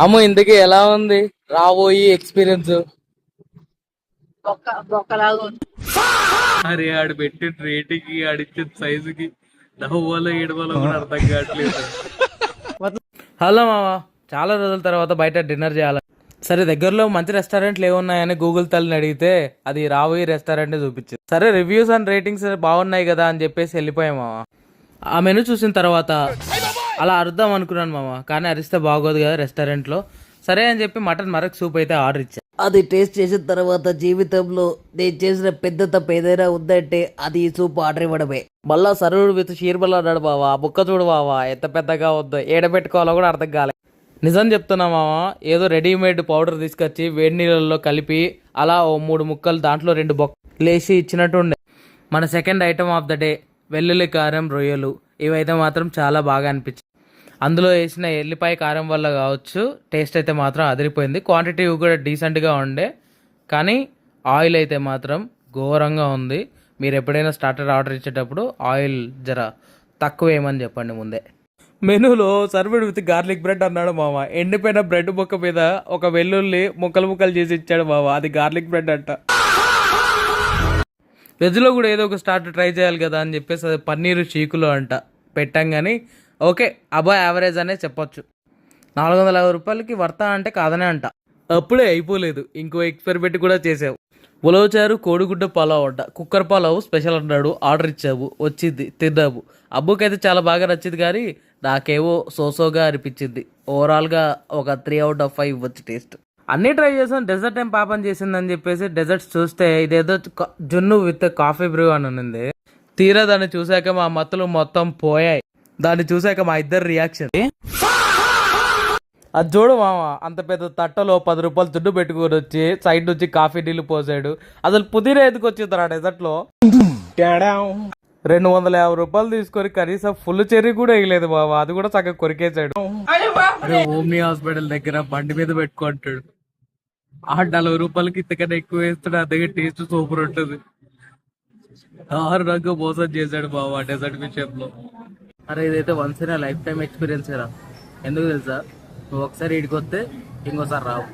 అమ్మ ఇంతకీ ఎలా ఉంది రాబోయి ఎక్స్పీరియన్స్? బొక్కలాగా ఉంది. అరే ఆడు పెట్టిన రేటింగ్ ఆడిచ్చిన సైజుకి నవ్వాలో ఏడవాలో కూడా అర్థం కావట్లేదు. హలో మామ, చాలా రోజుల తర్వాత బయట డిన్నర్ చేయాలి. సరే దగ్గరలో మంచి రెస్టారెంట్లు ఏమున్నాయని గూగుల్ తల్లిని అడిగితే అది రాబోయి రెస్టారెంట్ చూపించింది. సరే రివ్యూస్ అండ్ రేటింగ్స్ బాగున్నాయి కదా అని చెప్పేసి వెళ్ళిపోయాం మామ. ఆ మెనూ చూసిన తర్వాత అలా అరుద్దాం అనుకున్నాను మామ, కానీ అరిస్తే బాగోదు కదా రెస్టారెంట్లో. సరే అని చెప్పి మటన్ మరక్ సూప్ అయితే ఆర్డర్ ఇచ్చా. అది టేస్ట్ చేసిన తర్వాత జీవితంలో నేను చేసిన పెద్ద తప్పు ఏదైనా ఉందంటే అది ఈ సూప్ ఆర్డర్ ఇవ్వడమే. మళ్ళా సరువుడు విత్ షీర్బల్ అన్నాడు బావా. బుక్క చూడు బావా ఎంత పెద్దగా వద్దు, ఏడబెట్టుకోవాలో కూడా అర్థం కాలే. నిజం చెప్తున్నా మామ, ఏదో రెడీమేడ్ పౌడర్ తీసుకొచ్చి వేడి నీళ్ళల్లో కలిపి అలా ఓ 3 ముక్కలు దాంట్లో 2 బొక్కలేసి ఇచ్చినట్టు ఉండే. మన second item of the day వెల్లుల్లి కారం రొయ్యలు. ఇవైతే మాత్రం చాలా బాగా అనిపించింది. అందులో వేసిన ఎల్లిపాయ కారం వల్ల కావచ్చు టేస్ట్ అయితే మాత్రం అదిరిపోయింది. క్వాంటిటీ కూడా డీసెంట్గా ఉండే, కానీ ఆయిల్ అయితే మాత్రం ఘోరంగా ఉంది. మీరు ఎప్పుడైనా స్టార్టర్ ఆర్డర్ ఇచ్చేటప్పుడు ఆయిల్ జర తక్కువ వేయమని చెప్పండి ముందే. మెనూలో సర్వ్డ్ విత్ గార్లిక్ బ్రెడ్ అన్నాడు మామ. ఎండిపోయిన బ్రెడ్ ముక్క మీద ఒక వెల్లుల్లి ముక్కలు చేసి ఇచ్చాడు మామ. అది గార్లిక్ బ్రెడ్ అంట. వెజ్లో కూడా ఏదో ఒక స్టార్టర్ ట్రై చేయాలి కదా అని చెప్పేసి అది పన్నీరు చీకులు అంట పెట్టాం. కానీ ఓకే, అబౌవ్ యావరేజ్ అనే చెప్పొచ్చు. 450 రూపాయలకి వర్తా అంటే కాదనే అంట. అప్పుడే అయిపోలేదు, ఇంకో ఎక్స్పెరిమెంట్ కూడా చేసావు. ఉలవచారు కోడిగుడ్డ పలావ్ అంట. కుక్కర్ పలావ్ స్పెషల్ అన్నాడు, ఆర్డర్ ఇచ్చావు, వచ్చింది, తిన్నాము. అబ్బుకైతే చాలా బాగా నచ్చింది, కానీ నాకేవో సోసోగా అనిపించింది. ఓవరాల్గా ఒక 3 out of 5 ఇవ్వచ్చు టేస్ట్. అన్నీ ట్రై చేసాం, డెజర్ట్ టైం పాపం చేసిందని చెప్పేసి డెజర్ట్స్ చూస్తే ఇదేదో జున్ను విత్ కాఫీ బ్రూ అని ఉంది. తీరా దాన్ని చూశాక మా మత్తులు మొత్తం పోయాయి. దాన్ని చూశాక మా ఇద్దరు రియాక్షన్. అది చూడు మామ, అంత పెద్ద తట్టలో 10 రూపాయలు దుడ్డు పెట్టుకొని వచ్చి సైడ్ నుంచి కాఫీ నీళ్ళు పోసాడు. అసలు పుదీనా ఎందుకు వచ్చింది ఆ డెజర్ట్ లో? 250 రూపాయలు తీసుకొని కనీసం ఫుల్ చెర్రీ కూడా వేయలేదు బాబా, అది కూడా సగం కొరికేసాడు. ఓమ్ని హాస్పిటల్ దగ్గర బండి మీద పెట్టుకుంటాడు. 40 రూపాయలకి ఇంతకన్నా ఎక్కువ వేస్తాడు, అందుకే టేస్ట్ సూపర్ ఉంటుంది. దారుణంగా మోసం చేశాడు బాబా డెజర్ట్ విషయంలో. అరే ఇదైతే once in life time experience రా. ఎందుకు తెలుసా, నువ్వు ఒకసారి ఇడికి వస్తే ఇంకోసారి రావు.